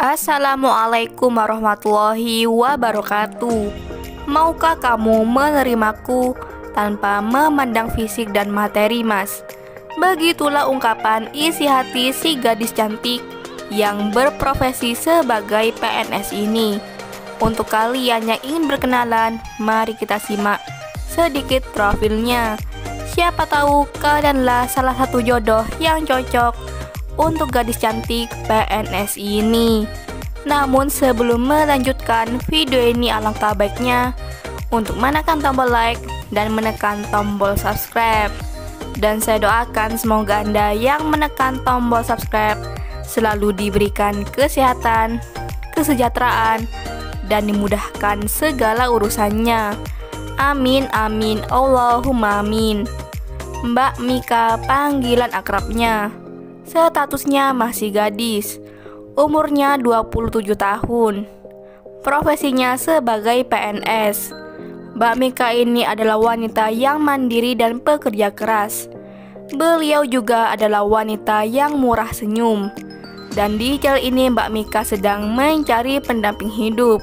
Assalamualaikum warahmatullahi wabarakatuh. Maukah kamu menerimaku tanpa memandang fisik dan materi, Mas? Begitulah ungkapan isi hati si gadis cantik yang berprofesi sebagai PNS ini. Untuk kalian yang ingin berkenalan, mari kita simak sedikit profilnya. Siapa tahu kalianlah salah satu jodoh yang cocok untuk gadis cantik PNS ini. Namun sebelum melanjutkan video ini, alangkah baiknya untuk menekan tombol like dan menekan tombol subscribe. Dan saya doakan semoga Anda yang menekan tombol subscribe selalu diberikan kesehatan, kesejahteraan, dan dimudahkan segala urusannya. Amin amin Allahumma amin. Mbak Mika panggilan akrabnya. Statusnya masih gadis, umurnya 27 tahun. Profesinya sebagai PNS. Mbak Mika ini adalah wanita yang mandiri dan pekerja keras. Beliau juga adalah wanita yang murah senyum. Dan di channel ini Mbak Mika sedang mencari pendamping hidup.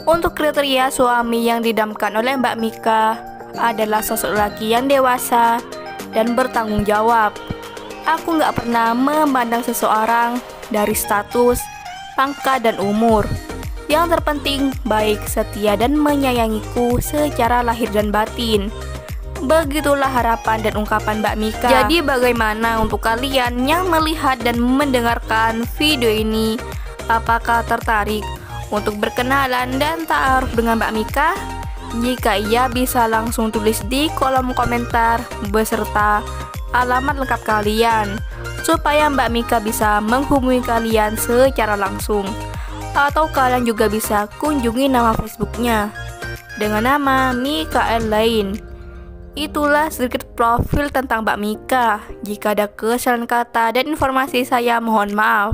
Untuk kriteria suami yang didamkan oleh Mbak Mika adalah sosok laki yang dewasa dan bertanggung jawab. Aku gak pernah memandang seseorang dari status, pangkat, dan umur. Yang terpenting baik, setia, dan menyayangiku secara lahir dan batin. Begitulah harapan dan ungkapan Mbak Mika. Jadi bagaimana untuk kalian yang melihat dan mendengarkan video ini? Apakah tertarik untuk berkenalan dan ta'aruf dengan Mbak Mika? Jika iya, bisa langsung tulis di kolom komentar beserta alamat lengkap kalian supaya Mbak Mika bisa menghubungi kalian secara langsung. Atau kalian juga bisa kunjungi nama Facebooknya dengan nama Mika Lain. Itulah sedikit profil tentang Mbak Mika. Jika ada kesalahan kata dan informasi, saya mohon maaf.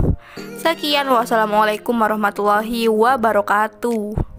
Sekian, wassalamualaikum warahmatullahi wabarakatuh.